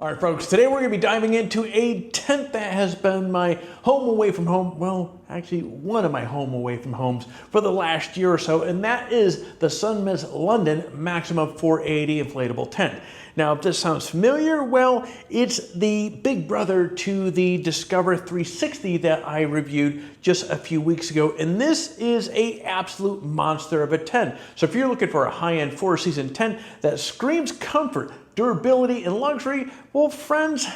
All right, folks, today we're going to be diving into a tent that has been my home away from home, well, actually one of my home away from homes for the last year or so, and that is the Sonmez London Maxia 480 inflatable tent. Now, if this sounds familiar, well, it's the big brother to the Discover 360 that I reviewed just a few weeks ago, and this is an absolute monster of a tent. So if you're looking for a high-end four-season tent that screams comfort, durability, and luxury, well, friends,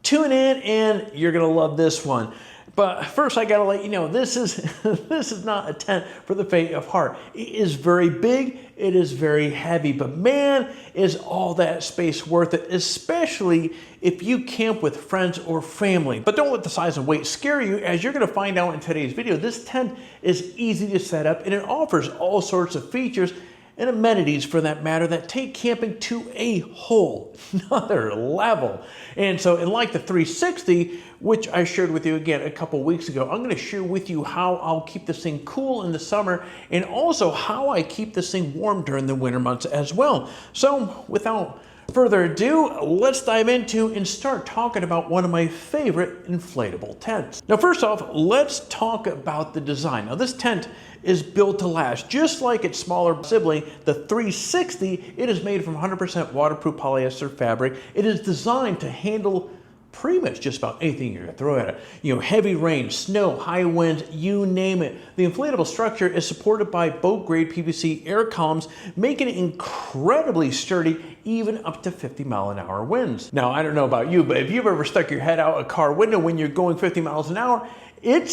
tune in and you're gonna love this one. But first, I gotta let you know, this is this is not a tent for the faint of heart. It is very big, it is very heavy, but man, is all that space worth it, especially if you camp with friends or family. But don't let the size and weight scare you, as you're gonna find out in today's video. This tent is easy to set up and it offers all sorts of features and amenities, for that matter, that take camping to a whole nother level. And so, like the 360, which I shared with you again a couple weeks ago, I'm going to share with you how I'll keep this thing cool in the summer and also how I keep this thing warm during the winter months as well. So without further ado, let's dive into and start talking about one of my favorite inflatable tents. Now, first off, let's talk about the design. Now, this tent is built to last. Just like its smaller sibling, the 360, it is made from 100% waterproof polyester fabric. It is designed to handle pretty much just about anything you're gonna throw at it. You know, heavy rain, snow, high winds, you name it. The inflatable structure is supported by boat-grade PVC air columns, making it incredibly sturdy, even up to 50-mile-an-hour winds. Now, I don't know about you, but if you've ever stuck your head out a car window when you're going 50 miles an hour, it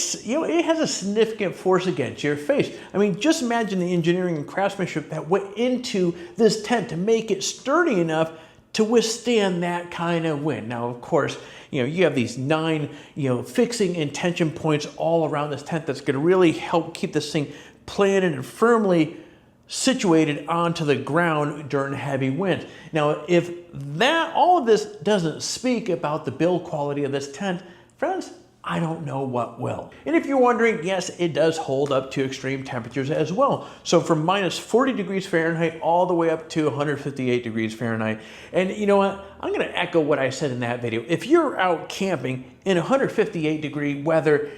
has a significant force against your face. I mean, just imagine the engineering and craftsmanship that went into this tent to make it sturdy enough to withstand that kind of wind. Now, of course, you have these 9, fixing and tension points all around this tent that's gonna really help keep this thing planted and firmly situated onto the ground during heavy winds. Now, if all of this doesn't speak about the build quality of this tent, friends, I don't know what will. And if you're wondering, yes, it does hold up to extreme temperatures as well. So from minus 40 degrees Fahrenheit all the way up to 158 degrees Fahrenheit. And you know what? I'm gonna echo what I said in that video. If you're out camping in 158 degree weather,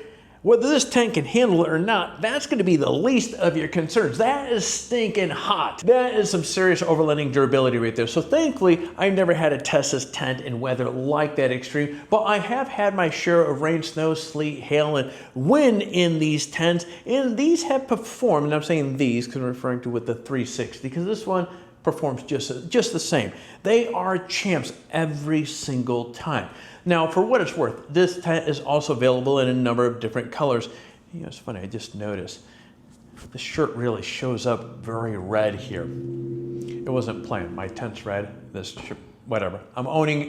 whether this tent can handle it or not, that's gonna be the least of your concerns. That is stinking hot. That is some serious overlanding durability right there. So thankfully, I've never had to test this tent in weather like that extreme, but I have had my share of rain, snow, sleet, hail, and wind in these tents, and these have performed, and I'm saying these because I'm referring to with the 360, because this one performs just the same. They are champs every single time. Now, for what it's worth, this tent is also available in a number of different colors. It's funny, I just noticed the shirt really shows up very red here. It wasn't planned. My tent's red, this shirt, whatever. I'm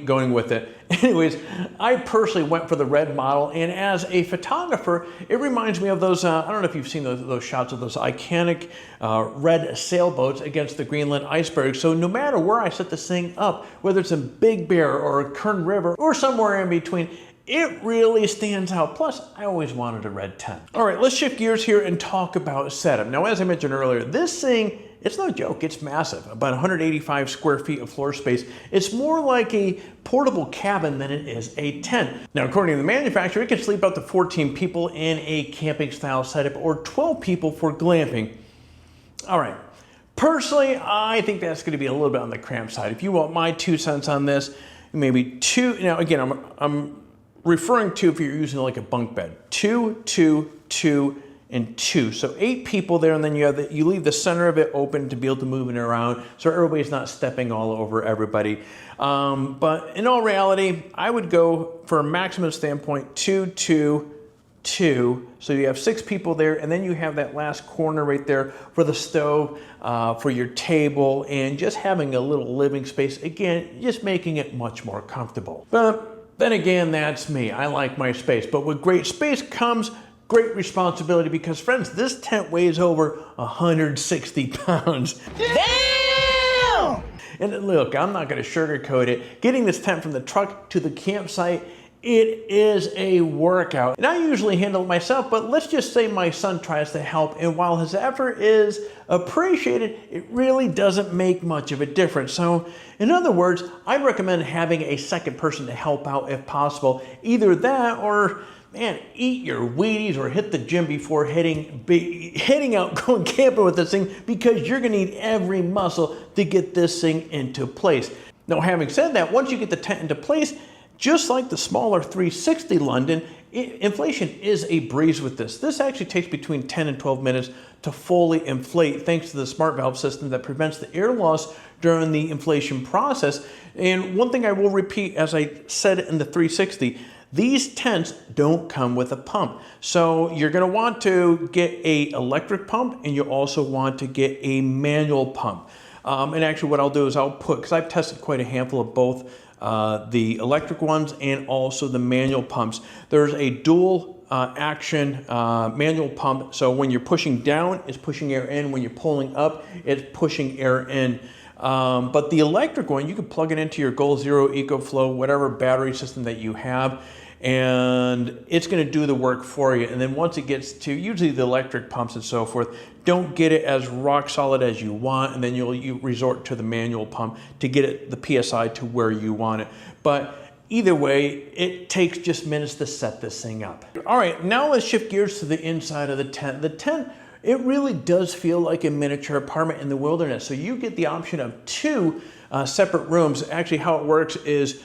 going with it. Anyways, I personally went for the red model, and as a photographer, it reminds me of those, I don't know if you've seen those shots of those iconic red sailboats against the Greenland iceberg. So no matter where I set this thing up, whether it's in Big Bear or Kern River or somewhere in between, it really stands out. Plus, I always wanted a red tent. All right, let's shift gears here and talk about setup. Now, as I mentioned earlier, this thing, it's no joke, it's massive, about 185 square feet of floor space. It's more like a portable cabin than it is a tent. Now, according to the manufacturer, it can sleep up to 14 people in a camping style setup or 12 people for glamping. All right, personally, I think that's gonna be a little bit on the cramped side. If you want my 2 cents on this, maybe 2, now again, I'm referring to if you're using like a bunk bed, 2, 2, 2, and 2. So 8 people there, and then you leave the center of it open to be able to move it around so everybody's not stepping all over everybody. But in all reality, I would go for a maximum standpoint 2, 2, 2. So you have 6 people there, and then you have that last corner right there for the stove, for your table, and just having a little living space. Again, just making it much more comfortable. But then again, that's me. I like my space. But with great space comes great responsibility, because friends, this tent weighs over 160 pounds. Damn! And look, I'm not gonna sugarcoat it. Getting this tent from the truck to the campsite it is a workout. And I usually handle it myself, but let's just say my son tries to help, and while his effort is appreciated, it really doesn't make much of a difference. So in other words, I'd recommend having a second person to help out if possible. Either that or, man, eat your Wheaties or hit the gym before heading out, going camping with this thing, because you're gonna need every muscle to get this thing into place. Now, having said that, once you get the tent into place, just like the smaller 360 London, inflation is a breeze with this. This actually takes between 10 and 12 minutes to fully inflate, thanks to the smart valve system that prevents the air loss during the inflation process. And one thing I will repeat, as I said in the 360, these tents don't come with a pump. So you're gonna want to get an electric pump, and you also want to get a manual pump. And actually what I'll do is I'll put, because I've tested quite a handful of both the electric ones and also the manual pumps. There's a dual action manual pump, so when you're pushing down, it's pushing air in. When you're pulling up, it's pushing air in. But the electric one, you can plug it into your Goal Zero, EcoFlow, whatever battery system that you have, and it's going to do the work for you. And then once it gets to usually the electric pumps and so forth, don't get it as rock solid as you want, and then you resort to the manual pump to get it the PSI to where you want it. But either way, it takes just minutes to set this thing up. All right, now let's shift gears to the inside of the tent. The tent, it really does feel like a miniature apartment in the wilderness. So you get the option of two separate rooms. Actually, how it works is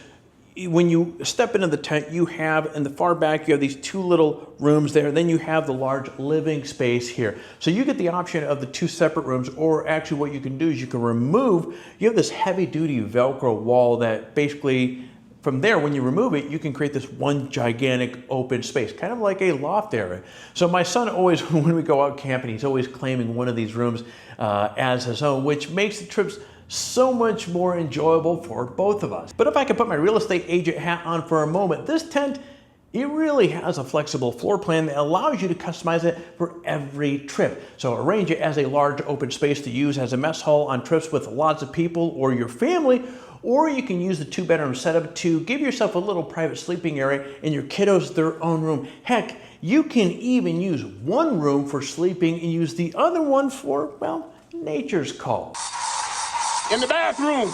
when you step into the tent, you have in the far back, you have these two little rooms there. Then you have the large living space here. So you get the option of the two separate rooms, or actually what you can do is you can remove, you have this heavy duty Velcro wall that basically, from there, when you remove it, you can create this one gigantic open space, kind of like a loft area. So my son always, when we go out camping, he's always claiming one of these rooms as his own, which makes the trips so much more enjoyable for both of us. But if I could put my real estate agent hat on for a moment, this tent, it really has a flexible floor plan that allows you to customize it for every trip. So arrange it as a large open space to use as a mess hall on trips with lots of people or your family, or you can use the 2-bedroom setup to give yourself a little private sleeping area and your kiddos their own room. Heck, you can even use one room for sleeping and use the other one for, well, nature's call. In the bathroom.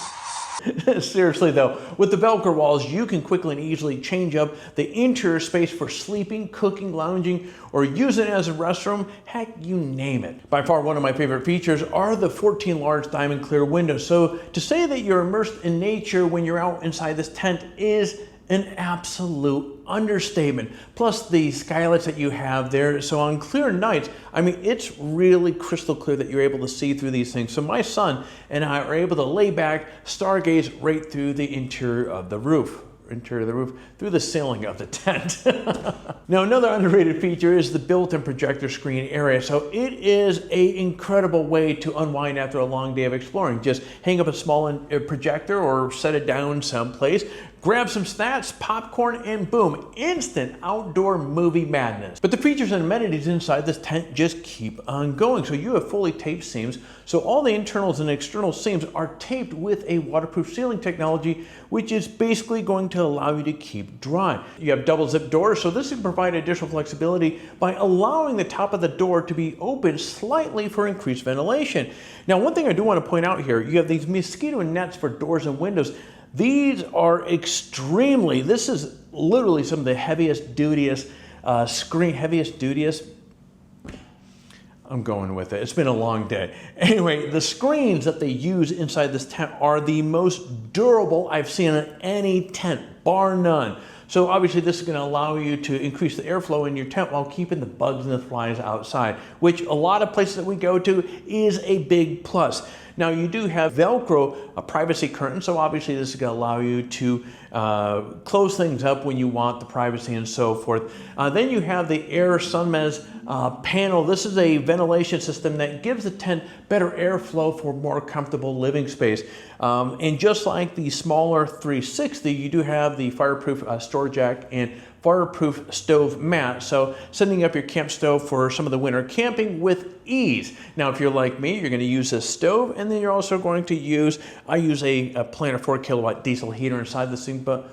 Seriously though, with the Velcro walls, you can quickly and easily change up the interior space for sleeping, cooking, lounging, or using it as a restroom. Heck, you name it. By far one of my favorite features are the 14 large diamond clear windows. So to say that you're immersed in nature when you're out inside this tent is an absolute understatement. Plus the skylights that you have there. So on clear nights, I mean, it's really crystal clear that you're able to see through these things. So my son and I are able to lay back, stargaze right through the interior of the roof. Through the ceiling of the tent. Now, another underrated feature is the built-in projector screen area. So it is an incredible way to unwind after a long day of exploring. Just hang up a small projector or set it down someplace, grab some snacks, popcorn, and boom, instant outdoor movie madness. But the features and amenities inside this tent just keep on going. So you have fully taped seams. So all the internals and external seams are taped with a waterproof sealing technology, which is basically going to allow you to keep dry. You have double zip doors, so this can provide additional flexibility by allowing the top of the door to be open slightly for increased ventilation. Now, one thing I do want to point out here, you have these mosquito nets for doors and windows. These are this is literally some of the heaviest dutiest I'm going with it. It's been a long day. Anyway, the screens that they use inside this tent are the most durable I've seen in any tent, bar none. So obviously this is going to allow you to increase the airflow in your tent while keeping the bugs and the flies outside, which a lot of places that we go to is a big plus. Now you do have Velcro, a privacy curtain, so obviously this is going to allow you to close things up when you want the privacy and so forth. Then you have the Air Sonmez panel. This is a ventilation system that gives the tent better airflow for more comfortable living space. And just like the smaller 360, you do have the fireproof store jack and fireproof stove mat. So setting up your camp stove for some of the winter camping with ease. Now, if you're like me, you're going to use a stove, and then you're also going to use, I use a Planner 4 kilowatt diesel heater inside this thing, but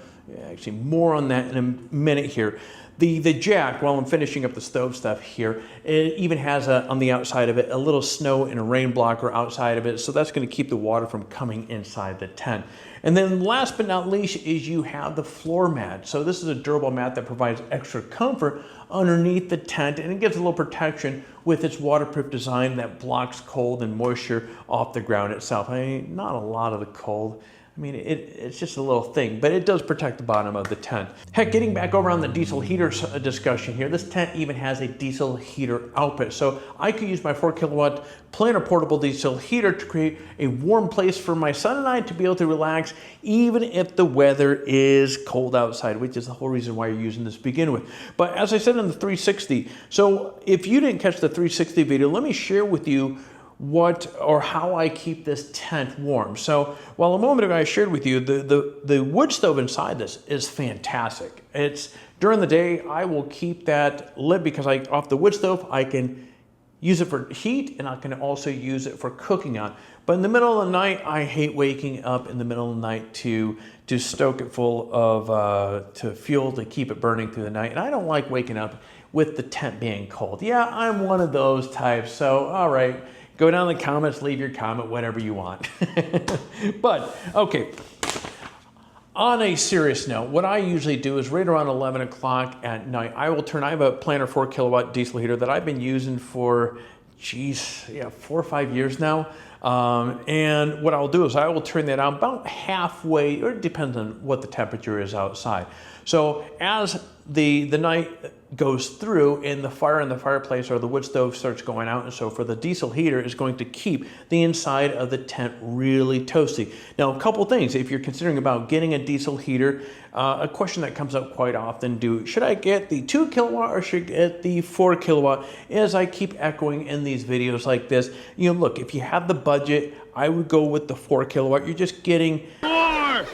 Actually, more on that in a minute here. The jack, while I'm finishing up the stove stuff here, it even has on the outside of it a little snow and a rain blocker outside of it, so that's going to keep the water from coming inside the tent. And then last but not least is you have the floor mat. So this is a durable mat that provides extra comfort underneath the tent, and it gives a little protection with its waterproof design that blocks cold and moisture off the ground itself. I mean, not a lot of the cold. I mean, it's just a little thing, but it does protect the bottom of the tent. Heck, getting back over on the diesel heater discussion here, this tent even has a diesel heater output. So I could use my 4 kilowatt planar portable diesel heater to create a warm place for my son and I to be able to relax, even if the weather is cold outside, which is the whole reason why you're using this to begin with. But as I said in the 360, so if you didn't catch the 360 video, let me share with you what or how I keep this tent warm. So while a moment ago I shared with you the wood stove inside this is fantastic. It's during the day I will keep that lit because off the wood stove I can use it for heat and I can also use it for cooking on. But in the middle of the night I hate waking up in the middle of the night to stoke it full of to fuel to keep it burning through the night, and I don't like waking up with the tent being cold. Yeah, I'm one of those types. So all right. Go down in the comments, leave your comment, whatever you want. But, okay, on a serious note, what I usually do is right around 11 o'clock at night, I have a Planer 4 kilowatt diesel heater that I've been using for, 4 or 5 years now. And what I'll do is I will turn that on about halfway, or it depends on what the temperature is outside. So as the night goes through and the fire in the fireplace or the wood stove starts going out and so forth, the diesel heater is going to keep the inside of the tent really toasty. Now, a couple things. If you're considering about getting a diesel heater, a question that comes up quite often, should I get the 2 kilowatt or should I get the 4 kilowatt? As I keep echoing in these videos like this, look, if you have the budget, I would go with the 4 kilowatt. You're just getting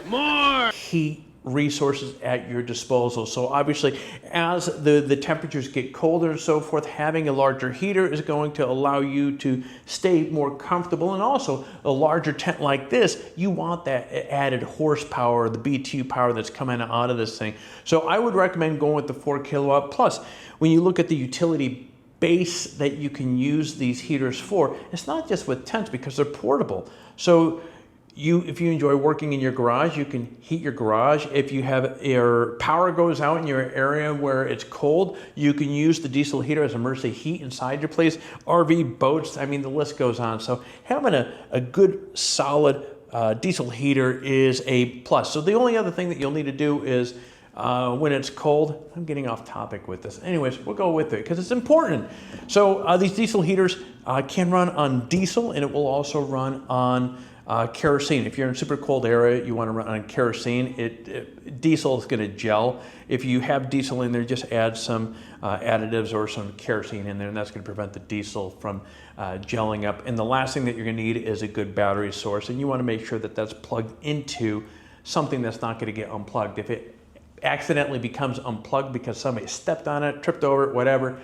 more heat resources at your disposal. So obviously, as the temperatures get colder and so forth, having a larger heater is going to allow you to stay more comfortable. And also, a larger tent like this, you want that added horsepower, the BTU power that's coming out of this thing. So I would recommend going with the 4 kilowatt. Plus, when you look at the utility base that you can use these heaters for, it's not just with tents because they're portable. So if you enjoy working in your garage, you can heat your garage. If your power goes out in your area where it's cold, you can use the diesel heater as emergency heat inside your place. RV, boats, I mean, the list goes on. So having a good, solid diesel heater is a plus. So the only other thing that you'll need to do is when it's cold, I'm getting off topic with this. Anyways, we'll go with it because it's important. So these diesel heaters can run on diesel, and it will also run on kerosene. If you're in a super cold area, you want to run on kerosene. Diesel is going to gel. If you have diesel in there, just add some additives or some kerosene in there, and that's going to prevent the diesel from gelling up. And the last thing that you're going to need is a good battery source, and you want to make sure that that's plugged into something that's not going to get unplugged. If it accidentally becomes unplugged because somebody stepped on it, tripped over it, whatever,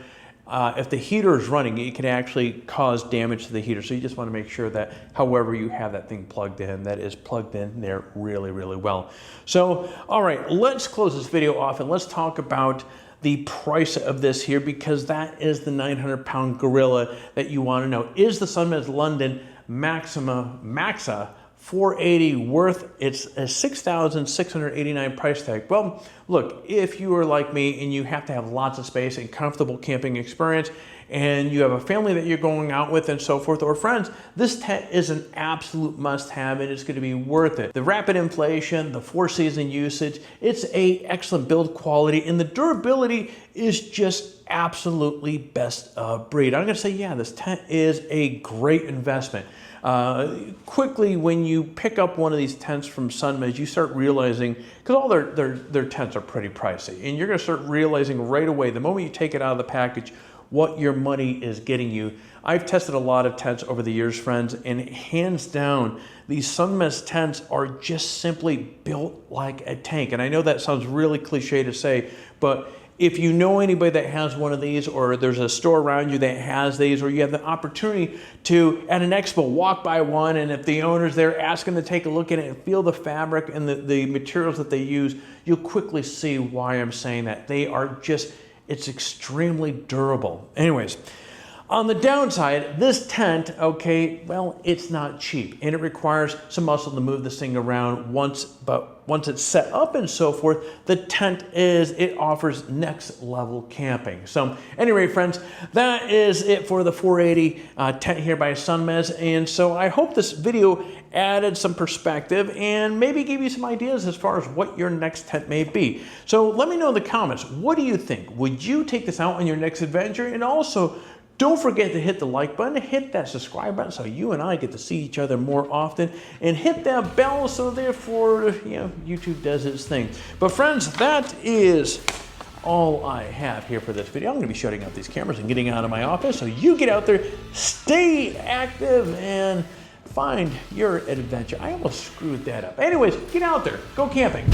if the heater is running, it can actually cause damage to the heater. So you just want to make sure that however you have that thing plugged in, that is plugged in there really, really well. So, all right, let's close this video off and let's talk about the price of this here, because that is the 900-pound gorilla that you want to know. Is the Sonmez London Maxia 480 worth it's a $6,689 price tag? Well, look, if you are like me and you have to have lots of space and comfortable camping experience, and you have a family that you're going out with and so forth, or friends, this tent is an absolute must-have, and it's going to be worth it. The rapid inflation, the 4-season usage, it's a excellent build quality, and the durability is just absolutely best of breed. I'm going to say, yeah, this tent is a great investment. Quickly, when you pick up one of these tents from Sonmez, you start realizing, because all their tents are pretty pricey, and you're going to start realizing right away, the moment you take it out of the package, what your money is getting you. I've tested a lot of tents over the years, friends, and hands down, these Sonmez tents are just simply built like a tank. And I know that sounds really cliche to say, but if you know anybody that has one of these, or there's a store around you that has these, or you have the opportunity to, at an expo, walk by one, and if the owner's there, ask them to take a look at it and feel the fabric and the materials that they use, you'll quickly see why I'm saying that. They are just, it's extremely durable. Anyways, on the downside, this tent, okay, well, it's not cheap, and it requires some muscle to move this thing around but once it's set up and so forth, the tent it offers next level camping. So anyway, friends, that is it for the 480 tent here by Sonmez. And so I hope this video added some perspective and maybe gave you some ideas as far as what your next tent may be. So let me know in the comments, what do you think? Would you take this out on your next adventure? And also, don't forget to hit the like button, hit that subscribe button so you and I get to see each other more often, and hit that bell so therefore, YouTube does its thing. But friends, that is all I have here for this video. I'm going to be shutting out these cameras and getting out of my office, so you get out there, stay active, and find your adventure. I almost screwed that up. Anyways, get out there, go camping.